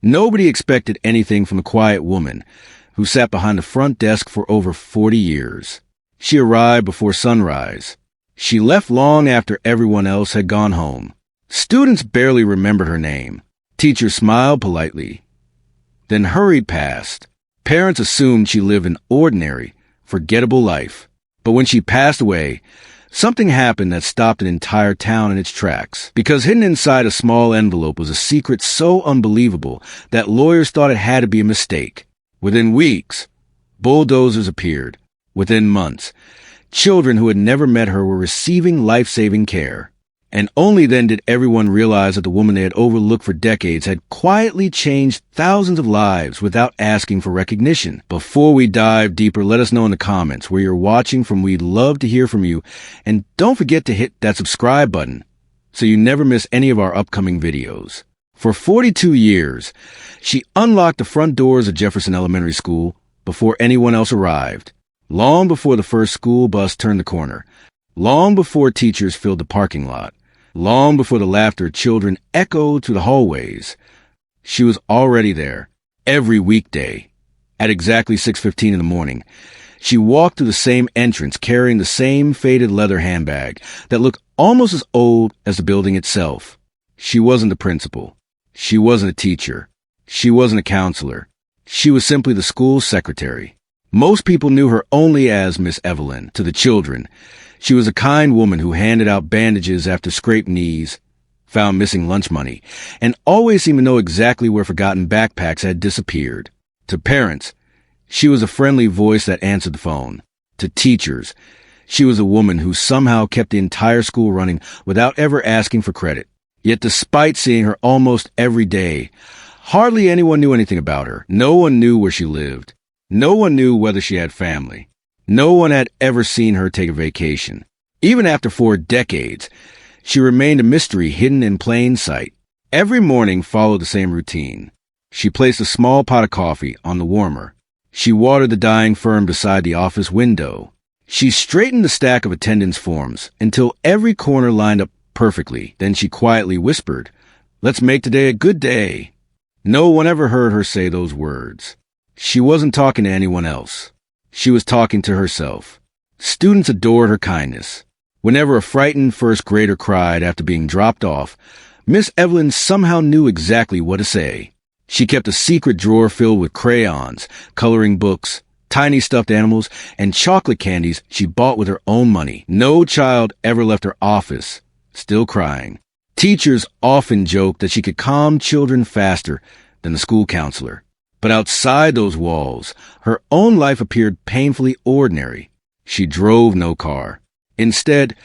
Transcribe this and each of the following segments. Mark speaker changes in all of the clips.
Speaker 1: Nobody expected anything from the quiet woman who sat behind the front desk for over 40 years. She arrived before sunrise. She left long after everyone else had gone home. Students barely remembered her name. Teachers smiled politely, then hurried past. Parents assumed she lived an ordinary, forgettable life. But when she passed away, something happened that stopped an entire town in its tracks. Because hidden inside a small envelope was a secret so unbelievable that lawyers thought it had to be a mistake. Within weeks, bulldozers appeared. Within months, children who had never met her were receiving life-saving care. And only then did everyone realize that the woman they had overlooked for decades had quietly changed thousands of lives without asking for recognition. Before we dive deeper, let us know in the comments where you're watching from. We'd love to hear from you. And don't forget to hit that subscribe button so you never miss any of our upcoming videos. For 42 years, she unlocked the front doors of Jefferson Elementary School before anyone else arrived. Long before the first school bus turned the corner. Long before teachers filled the parking lot. Long before the laughter of children echoed through the hallways, she was already there. Every weekday, at exactly 6:15 in the morning, she walked through the same entrance carrying the same faded leather handbag that looked almost as old as the building itself. She wasn't the principal. She wasn't a teacher. She wasn't a counselor. She was simply the school's secretary. Most people knew her only as Miss Evelyn to the children. She was a kind woman who handed out bandages after scraped knees, found missing lunch money, and always seemed to know exactly where forgotten backpacks had disappeared. To parents, she was a friendly voice that answered the phone. To teachers, she was a woman who somehow kept the entire school running without ever asking for credit. Yet despite seeing her almost every day, hardly anyone knew anything about her. No one knew where she lived. No one knew whether she had family. No one had ever seen her take a vacation. Even after 4 decades, she remained a mystery hidden in plain sight. Every morning followed the same routine. She placed a small pot of coffee on the warmer. She watered the dying fern beside the office window. She straightened the stack of attendance forms until every corner lined up perfectly. Then she quietly whispered, "Let's make today a good day." No one ever heard her say those words. She wasn't talking to anyone else. She was talking to herself. Students adored her kindness. Whenever a frightened first grader cried after being dropped off, Miss Evelyn somehow knew exactly what to say. She kept a secret drawer filled with crayons, coloring books, tiny stuffed animals, and chocolate candies she bought with her own money. No child ever left her office, still crying. Teachers often joked that she could calm children faster than the school counselor. But outside those walls, her own life appeared painfully ordinary. She drove no car. Instead,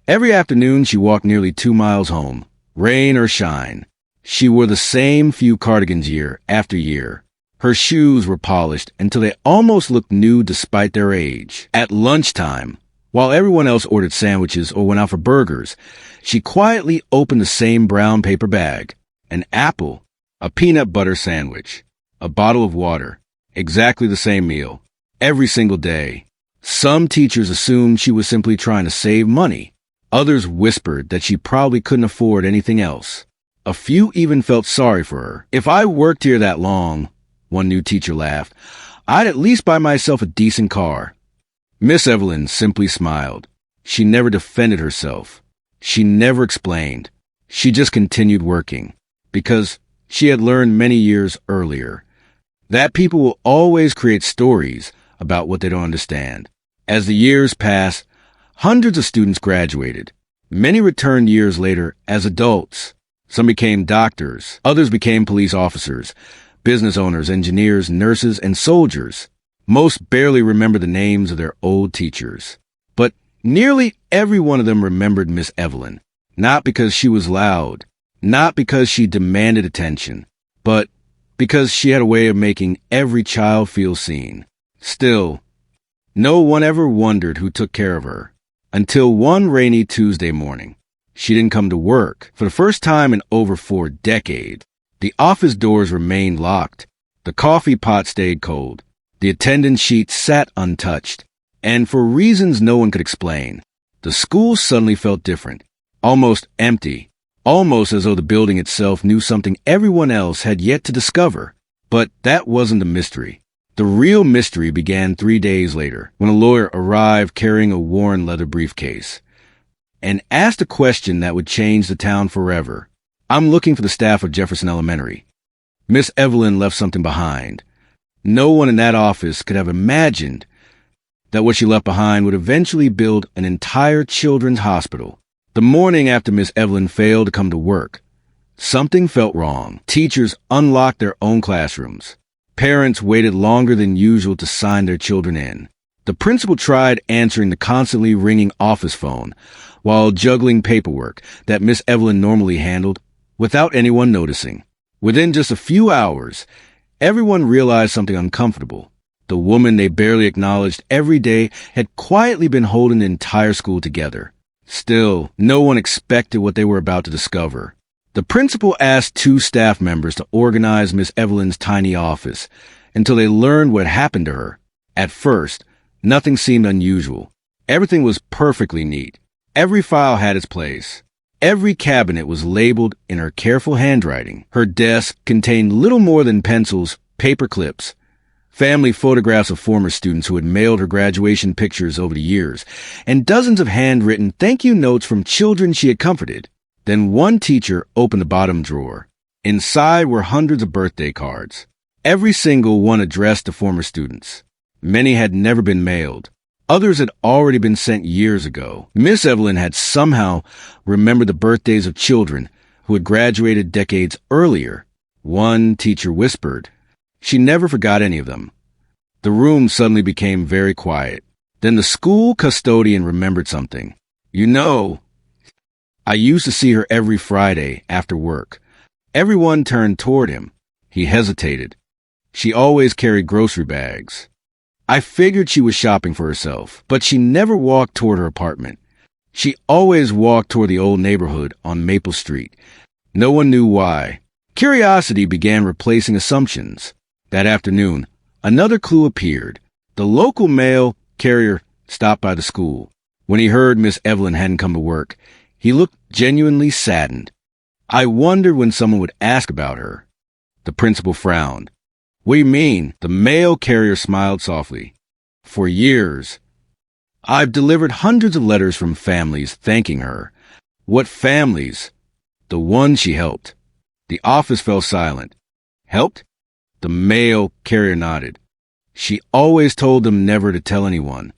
Speaker 1: every afternoon she walked nearly 2 miles home, rain or shine. She wore the same few cardigans year after year. Her shoes were polished until they almost looked new despite their age. At lunchtime, while everyone else ordered sandwiches or went out for burgers, she quietly opened the same brown paper bag, an apple, a peanut butter sandwich, a bottle of water, exactly the same meal, every single day. Some teachers assumed she was simply trying to save money. Others whispered that she probably couldn't afford anything else. A few even felt sorry for her. "If I worked here that long," one new teacher laughed, "I'd at least buy myself a decent car." Miss Evelyn simply smiled. She never defended herself. She never explained. She just continued working, because she had learned many years earlier that people will always create stories about what they don't understand. As the years passed, hundreds of students graduated. Many returned years later as adults. Some became doctors. Others became police officers, business owners, engineers, nurses, and soldiers. Most barely remember the names of their old teachers. But nearly every one of them remembered Miss Evelyn. Not because she was loud, not because she demanded attention, but because she had a way of making every child feel seen. Still, no one ever wondered who took care of her. Until one rainy Tuesday morning, she didn't come to work. For the first time in over 4 decades, the office doors remained locked. The coffee pot stayed cold. The attendance sheet sat untouched. And for reasons no one could explain, the school suddenly felt different, almost empty. almost as though the building itself knew something everyone else had yet to discover. But that wasn't the mystery. The real mystery began 3 days later, when a lawyer arrived carrying a worn leather briefcase and asked a question that would change the town forever. "I'm looking for the staff of Jefferson Elementary. Miss Evelyn left something behind." No one in that office could have imagined that what she left behind would eventually build an entire children's hospital. The morning after Miss Evelyn failed to come to work, something felt wrong. Teachers unlocked their own classrooms. Parents waited longer than usual to sign their children in. The principal tried answering the constantly ringing office phone while juggling paperwork that Miss Evelyn normally handled without anyone noticing. Within just a few hours, everyone realized something uncomfortable. The woman they barely acknowledged every day had quietly been holding the entire school together. Still, no one expected what they were about to discover. The principal asked 2 staff members to organize Miss Evelyn's tiny office until they learned what happened to her. At first, nothing seemed unusual. Everything was perfectly neat. Every file had its place. Every cabinet was labeled in her careful handwriting. Her desk contained little more than pencils, paper clips, family photographs of former students who had mailed her graduation pictures over the years, and dozens of handwritten thank you notes from children she had comforted. Then one teacher opened the bottom drawer. Inside were hundreds of birthday cards, every single one addressed to former students. Many had never been mailed. Others had already been sent years ago. Miss Evelyn had somehow remembered the birthdays of children who had graduated decades earlier. One teacher whispered. She never forgot any of them. The room suddenly became very quiet. Then the school custodian remembered something. "You know, I used to see her every Friday after work." Everyone turned toward him. He hesitated. "She always carried grocery bags. I figured she was shopping for herself, but she never walked toward her apartment. She always walked toward the old neighborhood on Maple Street." No one knew why. Curiosity began replacing assumptions. That afternoon, another clue appeared. The local mail carrier stopped by the school. When he heard Miss Evelyn hadn't come to work, he looked genuinely saddened. "I wondered when someone would ask about her." The principal frowned. "What do you mean?" The mail carrier smiled softly. "For years, I've delivered hundreds of letters from families thanking her." "What families?" "The ones she helped." The office fell silent. "Helped?" The mail carrier nodded. "She always told them never to tell anyone."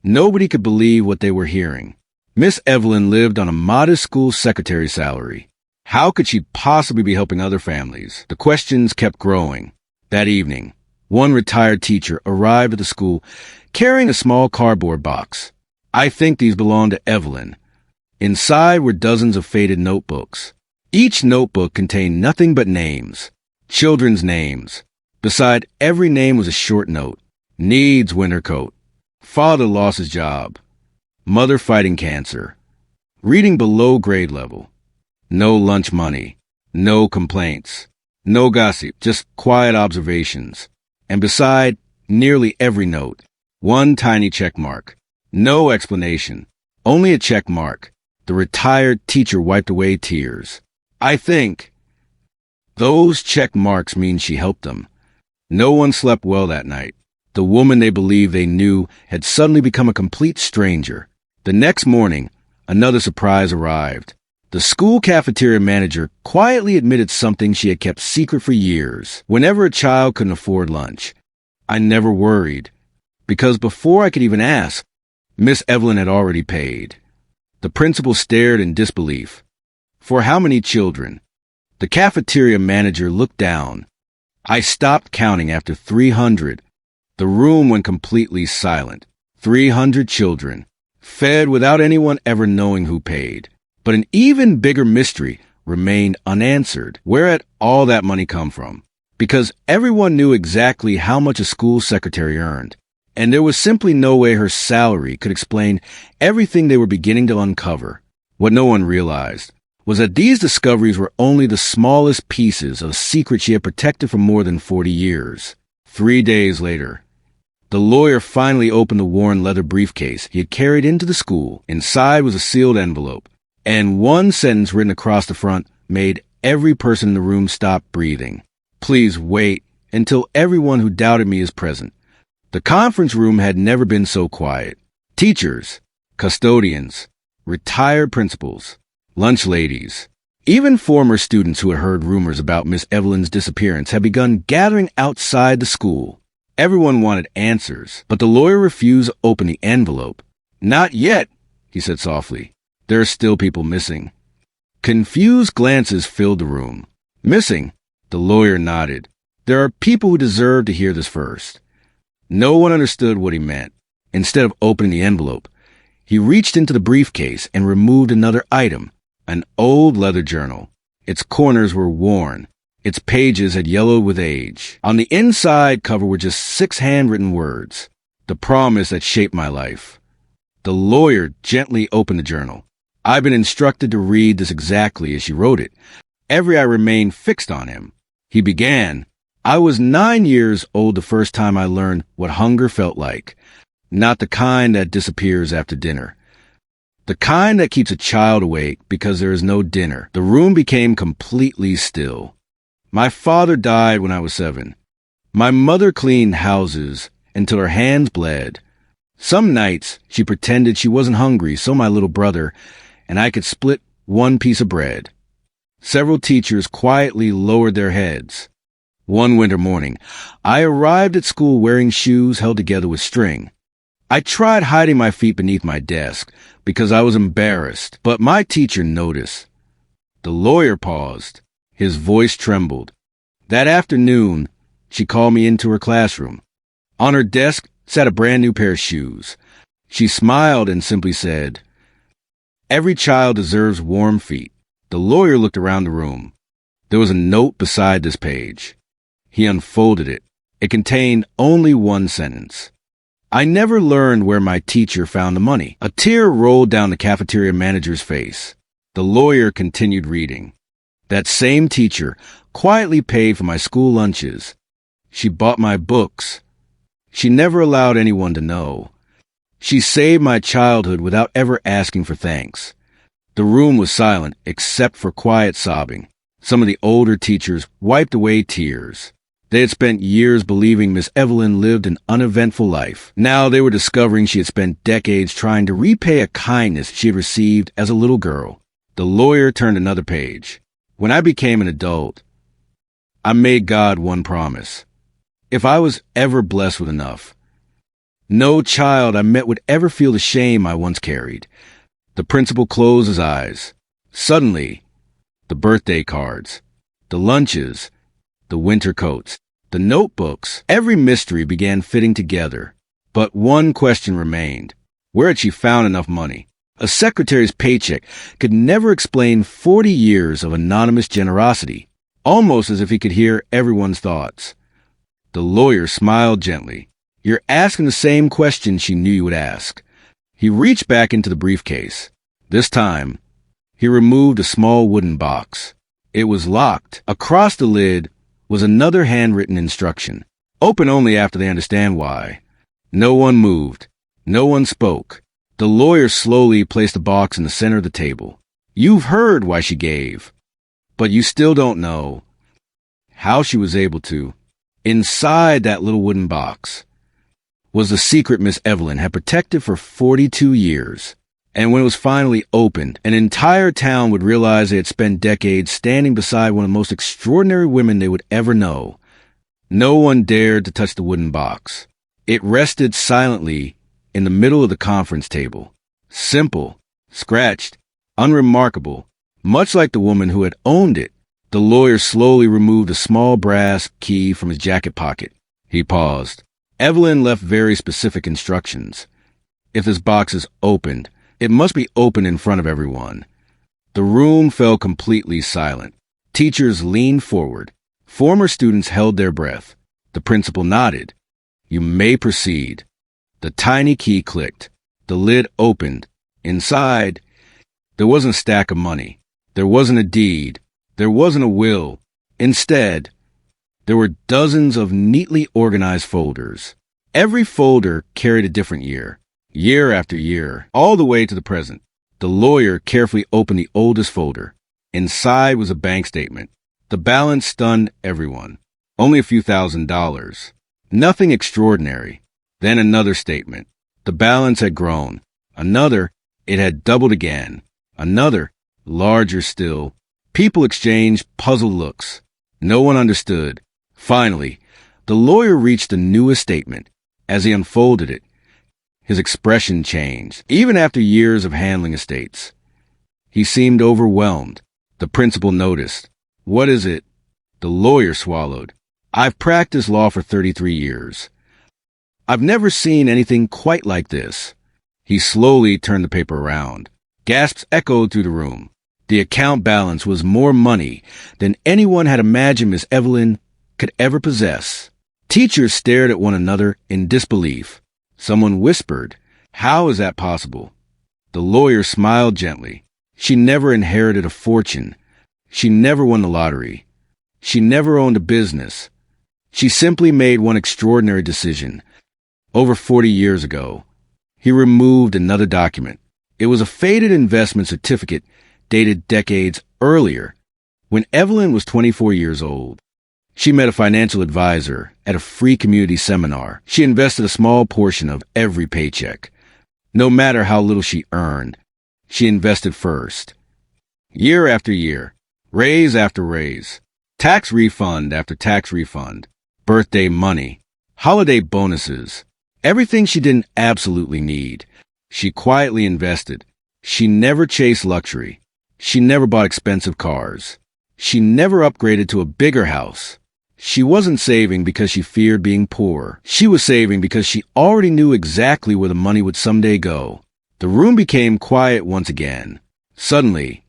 Speaker 1: Nobody could believe what they were hearing. Miss Evelyn lived on a modest school secretary salary. How could she possibly be helping other families? The questions kept growing. That evening, one retired teacher arrived at the school carrying a small cardboard box. "I think these belong to Evelyn." Inside were dozens of faded notebooks. Each notebook contained nothing but names, children's names. Beside every name was a short note. "Needs winter coat. Father lost his job. Mother fighting cancer. Reading below grade level. No lunch money. No complaints. No gossip, just quiet observations." And beside nearly every note, one tiny check mark. No explanation, only a check mark. The retired teacher wiped away tears. "I think those check marks mean she helped them." No one slept well that night. The woman they believed they knew had suddenly become a complete stranger. The next morning, another surprise arrived. The school cafeteria manager quietly admitted something she had kept secret for years. "Whenever a child couldn't afford lunch, I never worried, because before I could even ask, Miss Evelyn had already paid." The principal stared in disbelief. "For how many children?" The cafeteria manager looked down. "I stopped counting after 300. The room went completely silent. 300 children, fed without anyone ever knowing who paid. But an even bigger mystery remained unanswered. Where had all that money come from? Because everyone knew exactly how much a school secretary earned, and there was simply no way her salary could explain everything they were beginning to uncover. What no one realized was that these discoveries were only the smallest pieces of a secret she had protected for more than 40 years. 3 days later, the lawyer finally opened the worn leather briefcase he had carried into the school. Inside was a sealed envelope. And one sentence written across the front made every person in the room stop breathing. Please wait until everyone who doubted me is present. The conference room had never been so quiet. Teachers, custodians, retired principals, lunch ladies, even former students who had heard rumors about Miss Evelyn's disappearance had begun gathering outside the school. Everyone wanted answers, but the lawyer refused to open the envelope. Not yet, he said softly. There are still people missing. Confused glances filled the room. Missing? The lawyer nodded. There are people who deserve to hear this first. No one understood what he meant. Instead of opening the envelope, he reached into the briefcase and removed another item, an old leather journal. Its corners were worn. Its pages had yellowed with age. On the inside cover were just 6 handwritten words, the promise that shaped my life. The lawyer gently opened the journal. I've been instructed to read this exactly as she wrote it. Every eye remained fixed on him. He began, I was 9 years old the first time I learned what hunger felt like. Not the kind that disappears after dinner. The kind that keeps a child awake because there is no dinner. The room became completely still. My father died when I was 7. My mother cleaned houses until her hands bled. Some nights she pretended she wasn't hungry so my little brother and I could split one piece of bread. Several teachers quietly lowered their heads. One winter morning, I arrived at school wearing shoes held together with string. I tried hiding my feet beneath my desk because I was embarrassed, but my teacher noticed. The lawyer paused. His voice trembled. That afternoon, she called me into her classroom. On her desk sat a brand new pair of shoes. She smiled and simply said, Every child deserves warm feet. The lawyer looked around the room. There was a note beside this page. He unfolded it. It contained only one sentence. I never learned where my teacher found the money. A tear rolled down the cafeteria manager's face. The lawyer continued reading. That same teacher quietly paid for my school lunches. She bought my books. She never allowed anyone to know. She saved my childhood without ever asking for thanks. The room was silent except for quiet sobbing. Some of the older teachers wiped away tears. They had spent years believing Miss Evelyn lived an uneventful life. Now they were discovering she had spent decades trying to repay a kindness she had received as a little girl. The lawyer turned another page. When I became an adult, I made God one promise. If I was ever blessed with enough, no child I met would ever feel the shame I once carried. The principal closed his eyes. Suddenly, the birthday cards, the lunches, the winter coats, the notebooks, every mystery began fitting together. But one question remained. Where had she found enough money? A secretary's paycheck could never explain 40 years of anonymous generosity, almost as if he could hear everyone's thoughts. The lawyer smiled gently. You're asking the same question she knew you would ask. He reached back into the briefcase. This time, he removed a small wooden box. It was locked. Across the lid was another handwritten instruction. Open only after they understand why. No one moved. No one spoke. The lawyer slowly placed the box in the center of the table. You've heard why she gave, but you still don't know how she was able to. Inside that little wooden box was the secret Miss Evelyn had protected for 42 years. And when it was finally opened, an entire town would realize they had spent decades standing beside one of the most extraordinary women they would ever know. No one dared to touch the wooden box. It rested silently in the middle of the conference table. Simple, scratched, unremarkable, much like the woman who had owned it. The lawyer slowly removed a small brass key from his jacket pocket. He paused. Evelyn left very specific instructions. If this box is opened, it must be open in front of everyone. The room fell completely silent. Teachers leaned forward. Former students held their breath. The principal nodded. You may proceed. The tiny key clicked. The lid opened. Inside, there wasn't a stack of money. There wasn't a deed. There wasn't a will. Instead, there were dozens of neatly organized folders. Every folder carried a different year. Year after year, all the way to the present. The lawyer carefully opened the oldest folder. Inside was a bank statement. The balance stunned everyone. Only a few $1,000s. Nothing extraordinary. Then another statement. The balance had grown. Another, it had doubled again. Another, larger still. People exchanged puzzled looks. No one understood. Finally, the lawyer reached the newest statement. As he unfolded it, his expression changed. Even after years of handling estates, he seemed overwhelmed. The principal noticed. "What is it?" The lawyer swallowed. "I've practiced law for 33 years. I've never seen anything quite like this." He slowly turned the paper around. Gasps echoed through the room. The account balance was more money than anyone had imagined Miss Evelyn could ever possess. Teachers stared at one another in disbelief. Someone whispered, "How is that possible?" The lawyer smiled gently. She never inherited a fortune. She never won the lottery. She never owned a business. She simply made one extraordinary decision. Over 40 years ago, he removed another document. It was a faded investment certificate dated decades earlier, when Evelyn was 24 years old. She met a financial advisor at a free community seminar. She invested a small portion of every paycheck. No matter how little she earned, she invested first. Year after year, raise after raise, tax refund after tax refund, birthday money, holiday bonuses, everything she didn't absolutely need. She quietly invested. She never chased luxury. She never bought expensive cars. She never upgraded to a bigger house. She wasn't saving because she feared being poor. She was saving because she already knew exactly where the money would someday go. The room became quiet once again. Suddenly,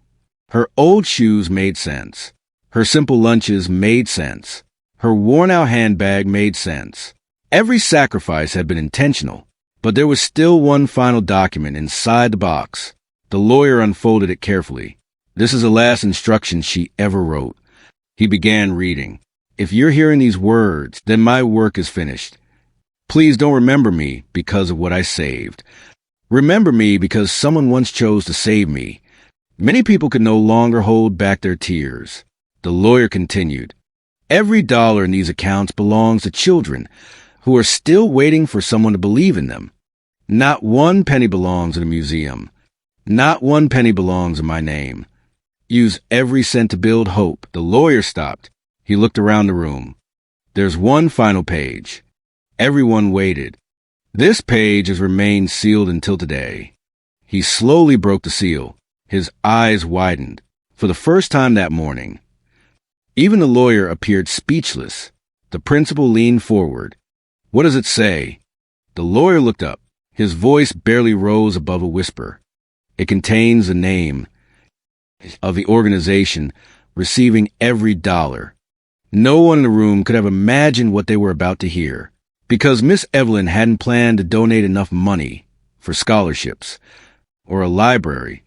Speaker 1: her old shoes made sense. Her simple lunches made sense. Her worn-out handbag made sense. Every sacrifice had been intentional, but there was still one final document inside the box. The lawyer unfolded it carefully. This is the last instruction she ever wrote. He began reading. "If you're hearing these words, then my work is finished. Please don't remember me because of what I saved. Remember me because someone once chose to save me." Many people could no longer hold back their tears. The lawyer continued. "Every dollar in these accounts belongs to children who are still waiting for someone to believe in them. Not one penny belongs in a museum. Not one penny belongs in my name. Use every cent to build hope." The lawyer stopped. He looked around the room. "There's one final page." Everyone waited. "This page has remained sealed until today." He slowly broke the seal. His eyes widened. For the first time that morning, even the lawyer appeared speechless. The principal leaned forward. "What does it say?" The lawyer looked up. His voice barely rose above a whisper. "It contains the name of the organization receiving every dollar." No one in the room could have imagined what they were about to hear. Because Miss Evelyn hadn't planned to donate enough money for scholarships, or a library,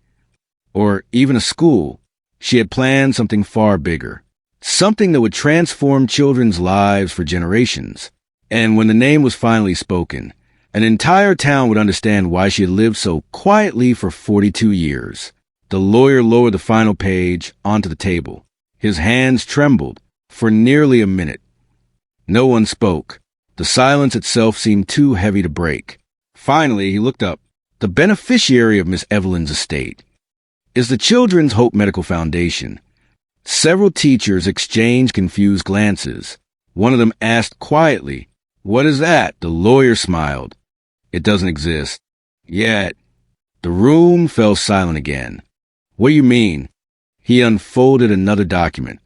Speaker 1: or even a school, she had planned something far bigger. Something that would transform children's lives for generations. And when the name was finally spoken, an entire town would understand why she had lived so quietly for 42 years. The lawyer lowered the final page onto the table. His hands trembled for nearly a minute. No one spoke. The silence itself seemed too heavy to break. Finally, he looked up. "The beneficiary of Miss Evelyn's estate is the Children's Hope Medical Foundation." Several teachers exchanged confused glances. One of them asked quietly, "What is that?" The lawyer smiled. "It doesn't exist. Yet." The room fell silent again. "What do you mean?" He unfolded another document.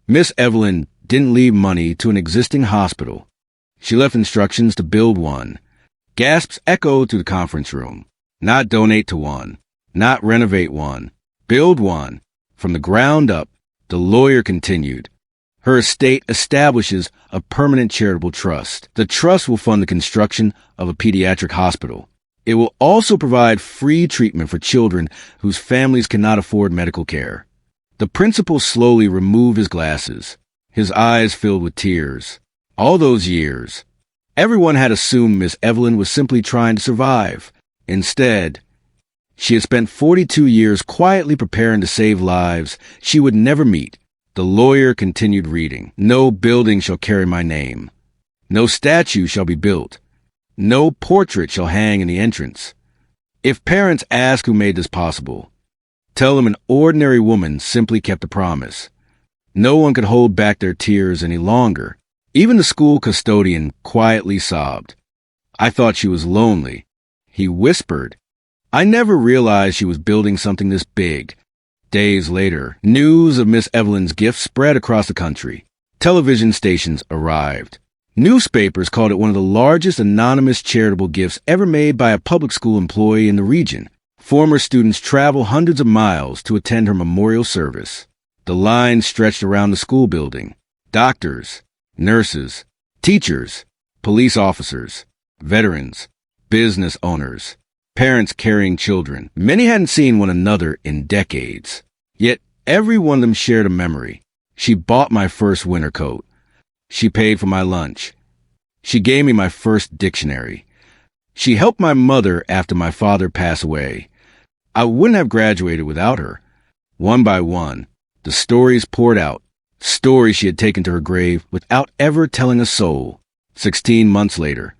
Speaker 1: Miss Evelyn didn't leave money to an existing hospital. She left instructions to build one. Gasps echoed through the conference room. Not donate to one. Not renovate one. Build one. From the ground up, the lawyer continued. Her estate establishes a permanent charitable trust. The trust will fund the construction of a pediatric hospital. It will also provide free treatment for children whose families cannot afford medical care. The principal slowly removed his glasses. His eyes filled with tears. All those years, everyone had assumed Miss Evelyn was simply trying to survive. Instead, She had spent 42 years quietly preparing to save lives she would never meet. The lawyer continued reading. No building shall carry my name. No statue shall be built. No portrait shall hang in the entrance. If parents ask who made this possible, tell them an ordinary woman simply kept a promise. No one could hold back their tears any longer. Even the school custodian quietly sobbed. I thought she was lonely. He whispered. I never realized she was building something this big. Days later, news of Miss Evelyn's gift spread across the country. Television stations arrived. Newspapers called it one of the largest anonymous charitable gifts ever made by a public school employee in the region. Former students traveled hundreds of miles to attend her memorial service. The line stretched around the school building. Doctors, nurses, teachers, police officers, veterans, business owners, parents carrying children. Many hadn't seen one another in decades. Yet every one of them shared a memory. She bought my first winter coat. She paid for my lunch. She gave me my first dictionary. She helped my mother after my father passed away. I wouldn't have graduated without her. One by one, the stories poured out. Stories she had taken to her grave without ever telling a soul. 16 months later,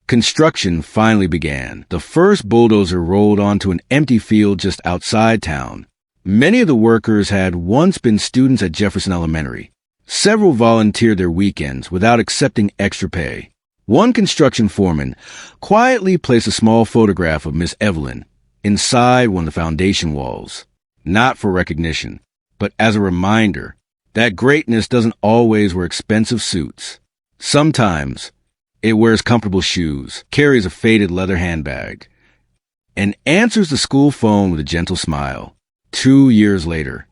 Speaker 1: construction finally began. The first bulldozer rolled onto an empty field just outside town. Many of the workers had once been students at Jefferson Elementary. Several volunteered their weekends without accepting extra pay. One construction foreman quietly placed a small photograph of Miss Evelyn inside one of the foundation walls, not for recognition, but as a reminder that greatness doesn't always wear expensive suits. Sometimes it wears comfortable shoes, carries a faded leather handbag, and answers the school phone with a gentle smile. 2 years later,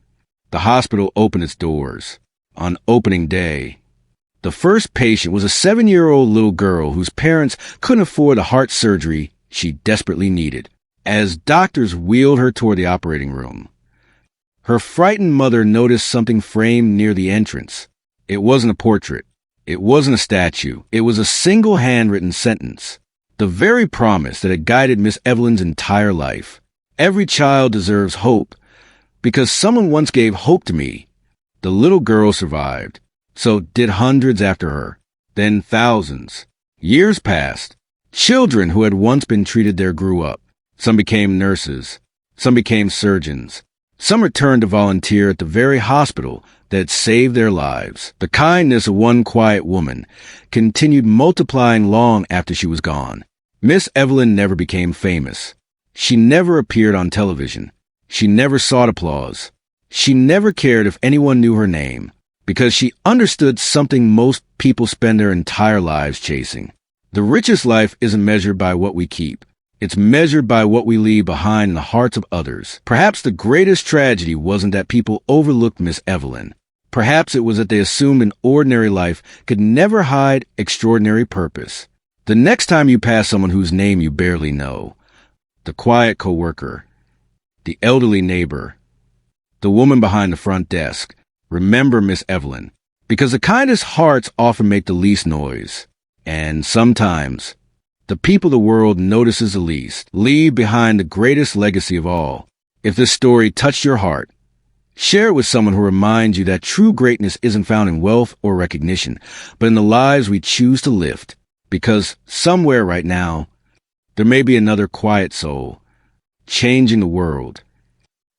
Speaker 1: the hospital opened its doors. On opening day, the first patient was a 7-year-old little girl whose parents couldn't afford the heart surgery she desperately needed. As doctors wheeled her toward the operating room, her frightened mother noticed something framed near the entrance. It wasn't a portrait. It wasn't a statue. It was a single handwritten sentence, the very promise that had guided Miss Evelyn's entire life. Every child deserves hope, because someone once gave hope to me. The little girl survived. So did hundreds after her. Then thousands. Years passed. Children who had once been treated there grew up. Some became nurses. Some became surgeons. Some returned to volunteer at the very hospital that had saved their lives. The kindness of one quiet woman continued multiplying long after she was gone. Miss Evelyn never became famous. She never appeared on television. She never sought applause. She never cared if anyone knew her name, because she understood something most people spend their entire lives chasing. The richest life isn't measured by what we keep. It's measured by what we leave behind in the hearts of others. Perhaps the greatest tragedy wasn't that people overlooked Miss Evelyn. Perhaps it was that they assumed an ordinary life could never hide extraordinary purpose. The next time you pass someone whose name you barely know, the quiet coworker, the elderly neighbor, the woman behind the front desk, remember Miss Evelyn, because the kindest hearts often make the least noise. And sometimes, the people the world notices the least leave behind the greatest legacy of all. If this story touched your heart, share it with someone who reminds you that true greatness isn't found in wealth or recognition, but in the lives we choose to lift. Because somewhere right now, there may be another quiet soul, changing the world.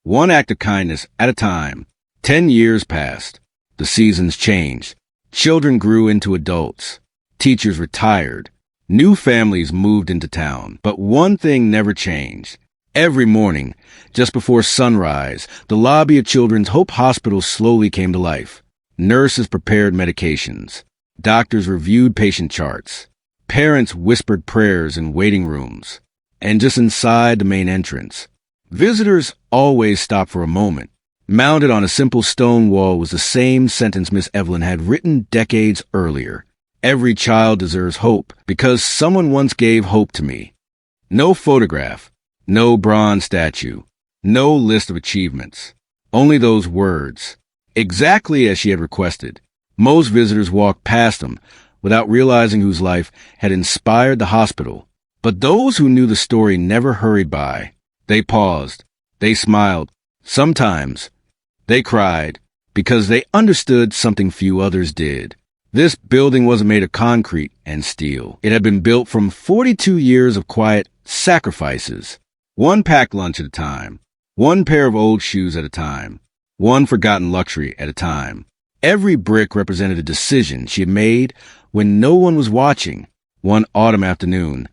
Speaker 1: One act of kindness at a time. 10 years passed. The seasons changed. Children grew into adults. Teachers retired. New families moved into town. But one thing never changed. Every morning, just before sunrise, the lobby of Children's Hope Hospital slowly came to life. Nurses prepared medications. Doctors reviewed patient charts. Parents whispered prayers in waiting rooms. And just inside the main entrance, visitors always stopped for a moment. Mounted on a simple stone wall was the same sentence Miss Evelyn had written decades earlier. Every child deserves hope, because someone once gave hope to me. No photograph, no bronze statue, no list of achievements. Only those words, exactly as she had requested. Most visitors walked past them without realizing whose life had inspired the hospital. But those who knew the story never hurried by. They paused. They smiled. Sometimes they cried because they understood something few others did. This building wasn't made of concrete and steel. It had been built from 42 years of quiet sacrifices. One packed lunch at a time. One pair of old shoes at a time. One forgotten luxury at a time. Every brick represented a decision she had made when no one was watching. One autumn afternoon,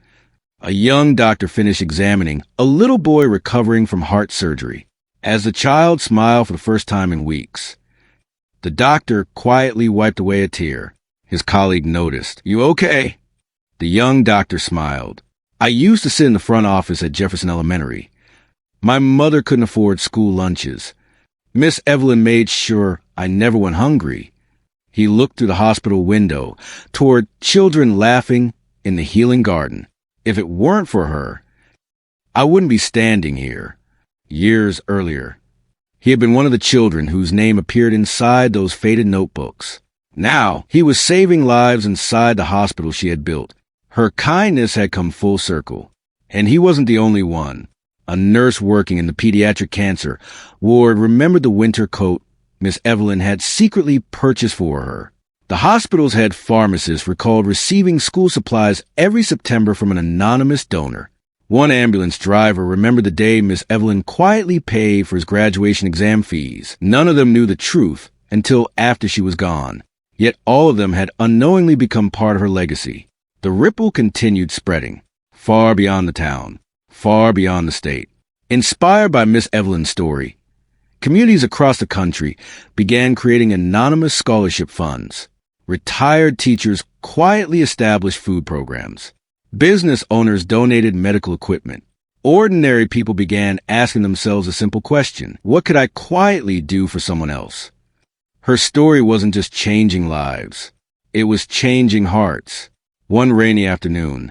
Speaker 1: a young doctor finished examining a little boy recovering from heart surgery. As the child smiled for the first time in weeks, the doctor quietly wiped away a tear. His colleague noticed. "You okay?" The young doctor smiled. "I used to sit in the front office at Jefferson Elementary. My mother couldn't afford school lunches. Miss Evelyn made sure I never went hungry." He looked through the hospital window toward children laughing in the healing garden. If it weren't for her, I wouldn't be standing here. Years earlier, he had been one of the children whose name appeared inside those faded notebooks. Now, he was saving lives inside the hospital she had built. Her kindness had come full circle. And he wasn't the only one. A nurse working in the pediatric cancer ward remembered the winter coat Miss Evelyn had secretly purchased for her. The hospital's head pharmacist recalled receiving school supplies every September from an anonymous donor. One ambulance driver remembered the day Miss Evelyn quietly paid for his graduation exam fees. None of them knew the truth until after she was gone. Yet all of them had unknowingly become part of her legacy. The ripple continued spreading, far beyond the town, far beyond the state. Inspired by Miss Evelyn's story, communities across the country began creating anonymous scholarship funds. Retired teachers quietly established food programs. Business owners donated medical equipment. Ordinary people began asking themselves a simple question: what could I quietly do for someone else? Her story wasn't just changing lives. It was changing hearts. One rainy afternoon,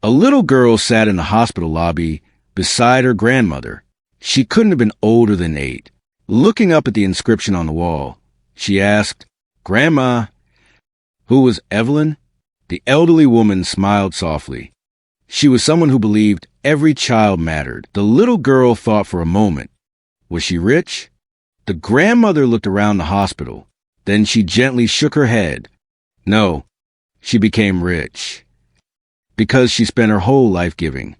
Speaker 1: a little girl sat in the hospital lobby beside her grandmother. She couldn't have been older than 8. Looking up at the inscription on the wall, she asked, "Grandma, who was Evelyn?" The elderly woman smiled softly. She was someone who believed every child mattered. The little girl thought for a moment. Was she rich? The grandmother looked around the hospital. Then she gently shook her head. No, she became rich. Because she spent her whole life giving.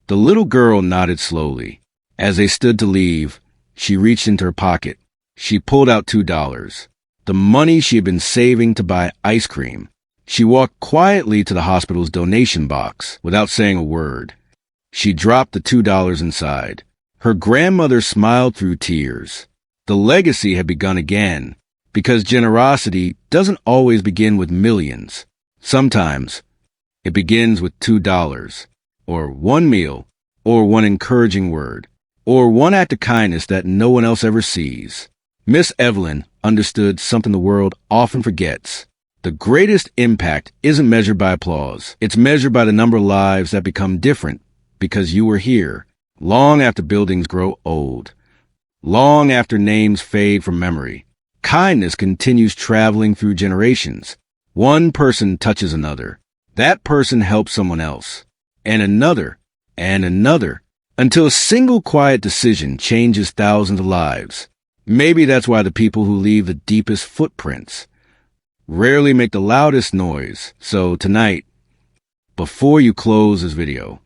Speaker 1: The little girl nodded slowly. As they stood to leave, she reached into her pocket. She pulled out $2. The money she had been saving to buy ice cream. She walked quietly to the hospital's donation box without saying a word. She dropped the $2 inside. Her grandmother smiled through tears. The legacy had begun again, because generosity doesn't always begin with millions. Sometimes it begins with $2, or one meal, or one encouraging word, or one act of kindness that no one else ever sees. Miss Evelyn understood something the world often forgets. The greatest impact isn't measured by applause. It's measured by the number of lives that become different because you were here, long after buildings grow old, long after names fade from memory. Kindness continues traveling through generations. One person touches another. That person helps someone else, and another, until a single quiet decision changes thousands of lives. Maybe that's why the people who leave the deepest footprints rarely make the loudest noise. So tonight, before you close this video,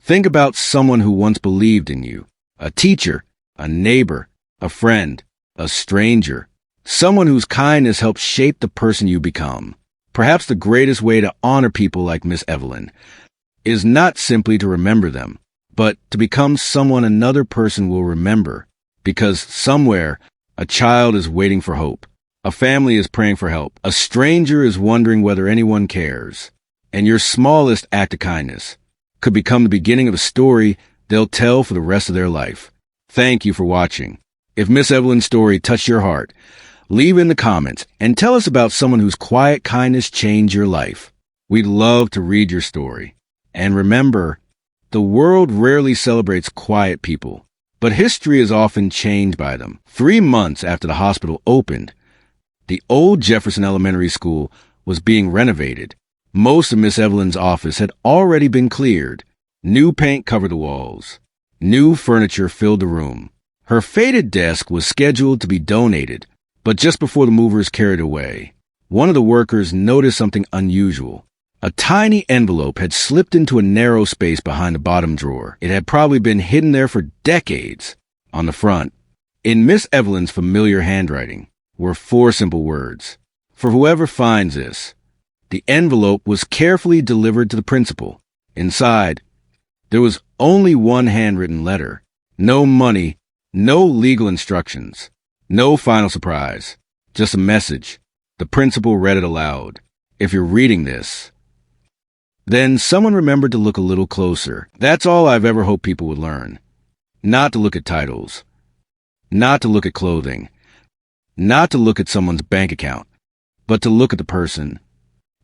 Speaker 1: think about someone who once believed in you. A teacher, a neighbor, a friend, a stranger. Someone whose kindness helped shape the person you become. Perhaps the greatest way to honor people like Miss Evelyn is not simply to remember them, but to become someone another person will remember. Because somewhere, a child is waiting for hope. A family is praying for help. A stranger is wondering whether anyone cares. And your smallest act of kindness could become the beginning of a story they'll tell for the rest of their life. Thank you for watching. If Miss Evelyn's story touched your heart, leave in the comments and tell us about someone whose quiet kindness changed your life. We'd love to read your story. And remember, the world rarely celebrates quiet people, but history is often changed by them. 3 months after the hospital opened, the old Jefferson Elementary School was being renovated. Most of Miss Evelyn's office had already been cleared. New paint covered the walls. New furniture filled the room. Her faded desk was scheduled to be donated, but just before the movers carried away, one of the workers noticed something unusual. A tiny envelope had slipped into a narrow space behind the bottom drawer. It had probably been hidden there for decades. On the front, in Miss Evelyn's familiar handwriting, were 4 simple words. For whoever finds this. The envelope was carefully delivered to the principal. Inside, there was only one handwritten letter. No money, no legal instructions, no final surprise. Just a message. The principal read it aloud. If you're reading this, then someone remembered to look a little closer. That's all I've ever hoped people would learn. Not to look at titles. Not to look at clothing. Not to look at someone's bank account. But to look at the person.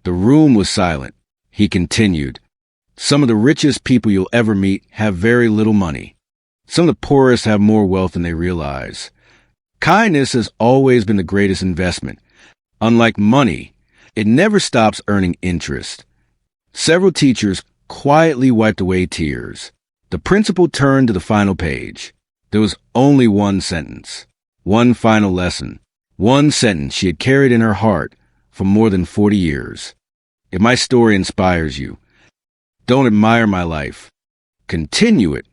Speaker 1: The room was silent. He continued. Some of the richest people you'll ever meet have very little money. Some of the poorest have more wealth than they realize. Kindness has always been the greatest investment. Unlike money, it never stops earning interest. Several teachers quietly wiped away tears. The principal turned to the final page. There was only one sentence. One final lesson. One sentence she had carried in her heart for more than 40 years. If my story inspires you, don't admire my life. Continue it.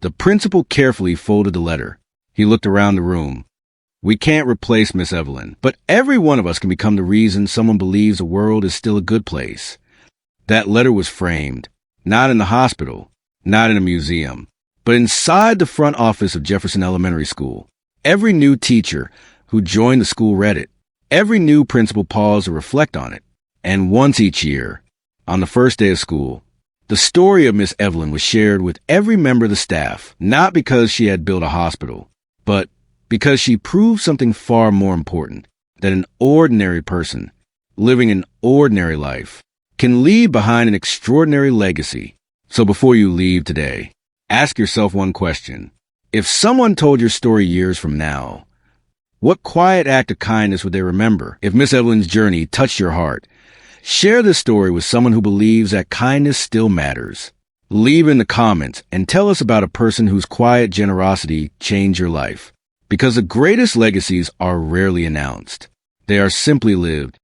Speaker 1: The principal carefully folded the letter. He looked around the room. We can't replace Miss Evelyn, but every one of us can become the reason someone believes the world is still a good place. That letter was framed, not in the hospital, not in a museum, but inside the front office of Jefferson Elementary School. Every new teacher who joined the school read it. Every new principal paused to reflect on it. And once each year, on the first day of school, the story of Miss Evelyn was shared with every member of the staff, not because she had built a hospital, but because she proved something far more important, that an ordinary person, living an ordinary life, can leave behind an extraordinary legacy. So before you leave today, ask yourself one question. If someone told your story years from now, what quiet act of kindness would they remember? If Miss Evelyn's journey touched your heart, share this story with someone who believes that kindness still matters. Leave in the comments and tell us about a person whose quiet generosity changed your life. Because the greatest legacies are rarely announced. They are simply lived.